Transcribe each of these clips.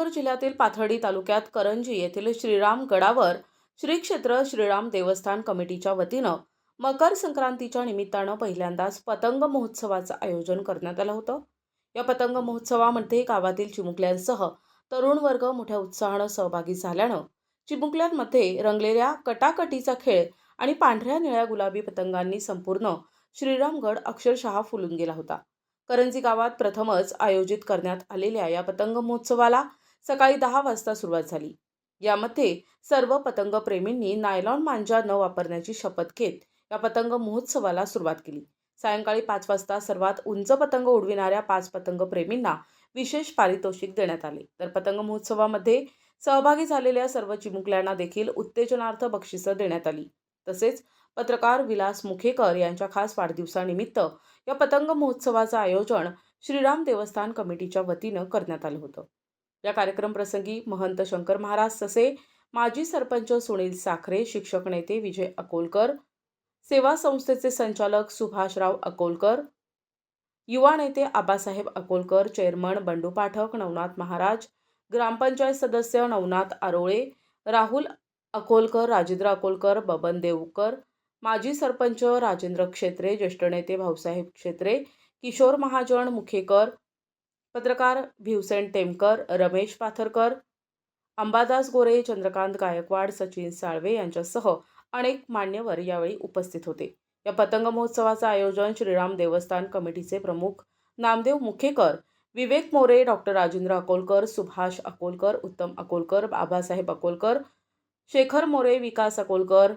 सिंधुदुर्ग जिल्ह्यातील पाथर्डी तालुक्यात करंजी येथील श्रीराम गडावर श्री क्षेत्र श्रीराम देवस्थान कमिटीच्या वतीनं मकर संक्रांतीच्या निमित्तानं पहिल्यांदाच पतंग महोत्सवाचं आयोजन करण्यात आलं होतं। या पतंग महोत्सवामध्ये गावातील चिमुकल्यांसह तरुण वर्ग मोठ्या उत्साहानं सहभागी झाल्यानं चिमुकल्यांमध्ये रंगलेल्या कटाकटीचा खेळ आणि पांढऱ्या निळ्या गुलाबी पतंगांनी संपूर्ण श्रीरामगड अक्षरशः फुलून गेला होता। करंजी गावात प्रथमच आयोजित करण्यात आलेल्या या पतंग महोत्सवाला सकाळी 10 वाजता सुरुवात झाली। यामध्ये सर्व पतंग प्रेमींनी नायलॉन मांजा न वापरण्याची शपथ घेत या पतंग महोत्सवाला सुरुवात केली। सायंकाळी 5 वाजता सर्वात उंच पतंग उडविणाऱ्या 5 पतंग प्रेमींना विशेष पारितोषिक देण्यात आले। तर पतंग महोत्सवामध्ये सहभागी झालेल्या सर्व चिमुकल्यांना देखील उत्तेजनार्थ बक्षिसं देण्यात आली। तसेच पत्रकार विलास मुखेकर यांच्या खास वाढदिवसानिमित्त या पतंग महोत्सवाचं आयोजन श्रीराम देवस्थान कमिटीच्या वतीनं करण्यात आलं होतं। या कार्यक्रम प्रसंगी महंत शंकर महाराज ससे, माजी सरपंच सुनील साखरे, शिक्षक नेते विजय अकोलकर, सेवा संस्थेचे संचालक सुभाषराव अकोलकर, युवा नेते आबासाहेब अकोलकर, चेअरमन बंडू पाठक, नवनाथ महाराज, ग्रामपंचायत सदस्य नवनाथ आरोळे, राहुल अकोलकर, राजेंद्र अकोलकर, बबन देवकर, माजी सरपंच राजेंद्र क्षेत्रे, ज्येष्ठ नेते भाऊसाहेब क्षेत्रे, किशोर महाजन मुखेकर, पत्रकार भिवसेन टेमकर, रमेश पाथरकर, अंबादास गोरे, चंद्रकांत गायकवाड, सचिन साळवे यांच्यासह अनेक मान्यवर यावेळी उपस्थित होते। या पतंग महोत्सवाचं आयोजन श्रीराम देवस्थान कमिटीचे प्रमुख नामदेव मुखेकर, विवेक मोरे, डॉक्टर राजेंद्र अकोलकर, सुभाष अकोलकर, उत्तम अकोलकर, आबासाहेब अकोलकर, शेखर मोरे, विकास अकोलकर,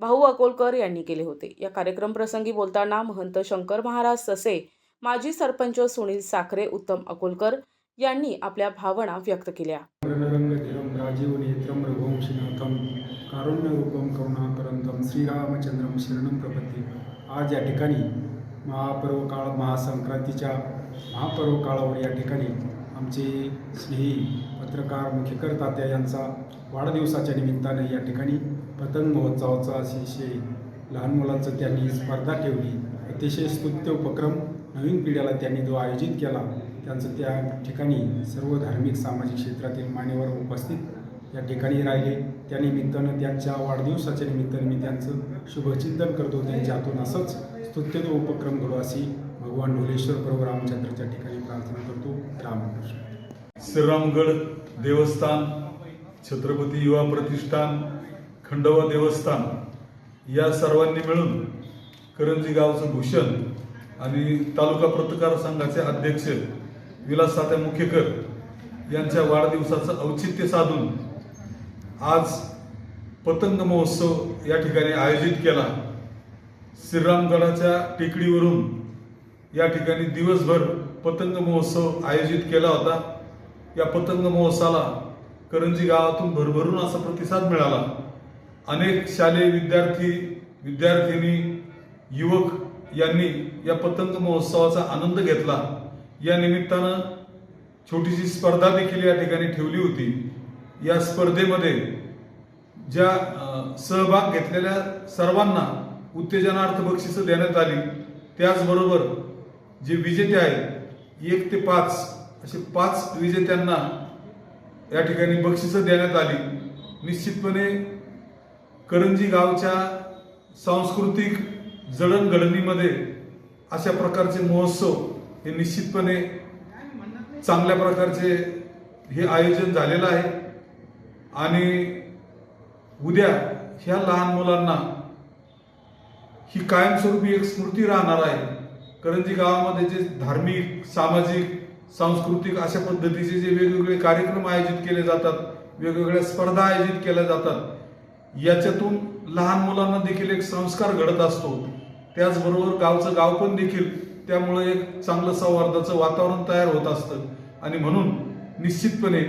भाऊ अकोलकर यांनी केले होते। या कार्यक्रम प्रसंगी बोलताना महंत शंकर महाराज ससे, माजी सरपंच सुनील साखरे, उत्तम अकोलकर यांनी आपल्या भावना व्यक्त केल्या। श्रीरामचंद्रम शरणम प्रपत्ति। आज या ठिकाणी महापर्व काळ महासंक्रांतीच्या महापर्व काळावर या ठिकाणी आमचे स्नेही पत्रकार मुखेकर तात्या यांचा वाढदिवसाच्या निमित्ताने या ठिकाणी पतंग महोत्सवाचा अतिशय लहान मुलांचं त्यांनी स्पर्धा ठेवली। अतिशय स्तुत्य उपक्रम नवीन पिढीला त्यांनी जो आयोजित केला त्यांचं त्या ठिकाणी सर्व धार्मिक सामाजिक क्षेत्रातील मान्यवर उपस्थित या ठिकाणी राहिले। त्यानिमित्तानं त्यांच्या वाढदिवसाच्या निमित्ताने मी त्यांचं शुभचिंतन करतो। त्यांच्या हातून असंच स्तुत्य उपक्रम घडो अशी भगवान ढोलेश्वर प्रभू रामचंद्रच्या ठिकाणी प्रार्थना करतो। रामकृष्ण। श्रीरामगड देवस्थान, छत्रपती युवा प्रतिष्ठान, खंडोबा देवस्थान या सर्वांनी मिळून करंजी गावचं भूषण आणि तालुका पत्रकार संघाचे अध्यक्ष विलास तात्या मुखेकर यांच्या वाढदिवसाचं औचित्य साधून आज पतंग महोत्सव या ठिकाणी आयोजित केला। श्रीरामगडाच्या टेकडीवरून या ठिकाणी दिवसभर पतंग महोत्सव आयोजित केला होता। या पतंग महोत्सवाला करंजी गावातून भरभरून असा प्रतिसाद मिळाला। अनेक शालेय विद्यार्थी, विद्यार्थिनी, युवक यांनी या पतंग महोत्सवाचा आनंद घेतला। या निमित्तानं छोटीशी स्पर्धा देखील या ठिकाणी ठेवली होती। या स्पर्धेमध्ये ज्या सहभाग घेतलेल्या सर्वांना उत्तेजनार्थ बक्षिसं देण्यात आली। त्याचबरोबर जे विजेते आहेत 1 ते 5 असे 5 विजेत्यांना या ठिकाणी बक्षिसं देण्यात आली। निश्चितपणे करंजी गावच्या सांस्कृतिक जडणघडणीमध्ये अशा प्रकारचे महोत्सव हे निश्चितपणे चांगल्या प्रकारचे हे आयोजन झालेलं आहे आणि उद्या ह्या लहान मुलांना ही कायमस्वरूपी एक स्मृती राहणार आहे। करंजी गावामध्ये जे धार्मिक, सामाजिक, सांस्कृतिक अशा पद्धतीचे जे वेगवेगळे कार्यक्रम आयोजित केले जातात, वेगवेगळ्या स्पर्धा आयोजित केल्या जातात, याच्यातून लहान मुलांना देखील एक संस्कार घडत असतो। त्याचबरोबर गावचं गाव पण देखील त्यामुळे एक चांगलं सौहार्दाचं वातावरण तयार होत असतं आणि म्हणून निश्चितपणे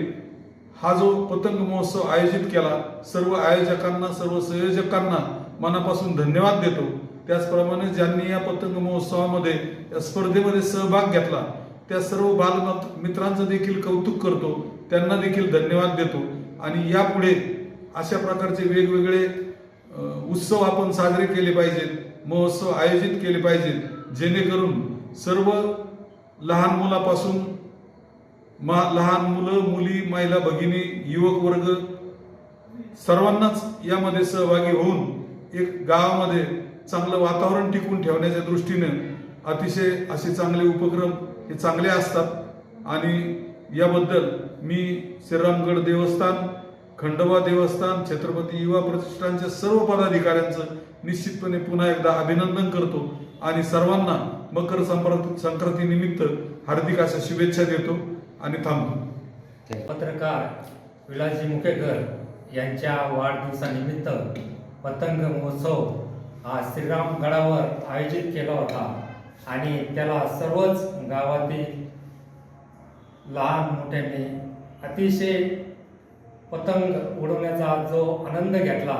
हा जो पतंग महोत्सव आयोजित केला सर्व आयोजकांना, सर्व संयोजकांना मनापासून धन्यवाद देतो। त्याचप्रमाणे ज्यांनी या पतंग महोत्सवामध्ये या स्पर्धेमध्ये सहभाग घेतला त्या सर्व बालमित्रांचं देखील कौतुक करतो, त्यांना देखील धन्यवाद देतो आणि यापुढे अशा प्रकारचे वेगवेगळे उत्सव आपण साजरे केले पाहिजेत, महोत्सव आयोजित केले पाहिजेत, जेणेकरून सर्व लहान मुलापासून लहान मुलं मुली महिला भगिनी युवक वर्ग सर्वांनाच यामध्ये सहभागी होऊन एक गावामध्ये चांगलं वातावरण टिकून ठेवण्याच्या दृष्टीनं अतिशय असे चांगले उपक्रम हे चांगले असतात आणि याबद्दल मी श्रीरामगड देवस्थान, खंडोबा देवस्थान, छत्रपती युवा प्रतिष्ठानच्या सर्व पदाधिकाऱ्यांचं निश्चितपणे पुन्हा एकदा अभिनंदन करतो आणि सर्वांना मकर संक्रांतीनिमित्त हार्दिक अशा शुभेच्छा देतो आणि थांबतो. पत्रकार विलासजी मुकेकर यांच्या वाढदिवसानिमित्त पतंग महोत्सव हा श्रीरामगडावर आयोजित केला होता आणि त्याला सर्वच गावातील लहान मोठ्याने अतिशय पतंग उडवण्याचा जो आनंद घेतला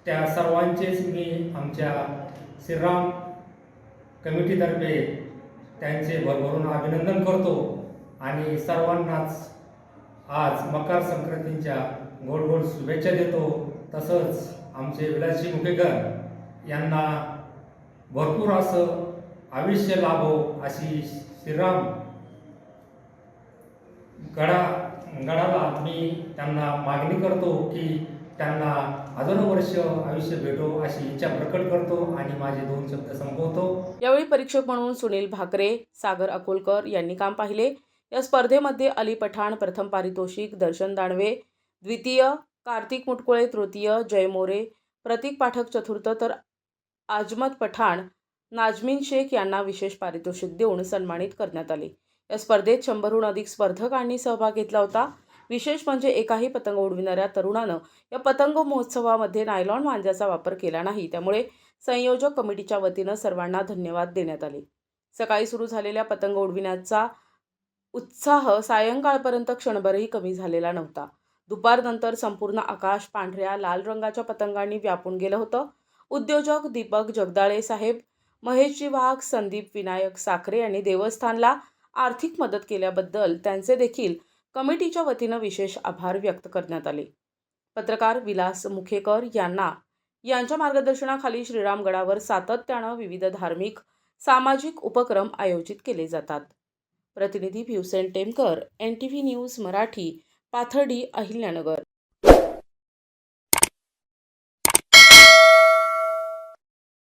त्या सर्वांचेच मी आमच्या श्रीराम कमिटीतर्फे त्यांचे भरभरून अभिनंदन करतो आणि सर्वांनाच आज मकर संक्रांतीच्या गोड गोड शुभेच्छा देतो. तसंच आमचे विलासजी मुकेकर यांना भरपूर असं आयुष्य लाभो अशी श्रीराम गडाला मी त्यांना मागणी करतो की त्यांना हजारो वर्ष आयुष्य भेटो अशी इच्छा प्रकट करतो आणि माझे 2 शब्द संपवतो. यावेळी परीक्षक म्हणून सुनील भाकरे, सागर अकोलकर यांनी काम पाहिले. या स्पर्धेमध्ये अली पठाण प्रथम पारितोषिक, दर्शन दानवे द्वितीय, कार्तिक मुटकुळे तृतीय, जय मोरे, प्रतीक पाठक चतुर्थ तर आजमत पठाण, नाजमीन शेख यांना विशेष पारितोषिक देऊन सन्मानित करण्यात आले. या स्पर्धेत 100हून अधिक स्पर्धकांनी सहभाग घेतला होता. विशेष म्हणजे एकाही पतंग उडविणाऱ्या तरुणानं या पतंग महोत्सवामध्ये नायलॉन मांजाचा वापर केला नाही. त्यामुळे संयोजक कमिटीच्या वतीनं सर्वांना धन्यवाद देण्यात आले. सकाळी सुरू झालेल्या पतंग उडविण्याचा उत्साह सायंकाळपर्यंत क्षणभरही कमी झालेला नव्हता. दुपारनंतर संपूर्ण आकाश पांढऱ्या लाल रंगाच्या पतंगांनी व्यापून गेलं होतं. उद्योजक दीपक जगदाळे साहेब, महेशजी वाघ, संदीप विनायक साखरे यांनी देवस्थानला आर्थिक मदत केल्याबद्दल त्यांचे देखील कमिटीच्या वतीनं विशेष आभार व्यक्त करण्यात आले. पत्रकार विलास मुखेकर यांच्या मार्गदर्शनाखाली श्रीरामगडावर सातत्यानं विविध धार्मिक, सामाजिक उपक्रम आयोजित केले जातात. प्रतिनिधी भीवसेन टेमकर, NTV न्यूज मराठी, पाथर्डी, अहिल्यानगर.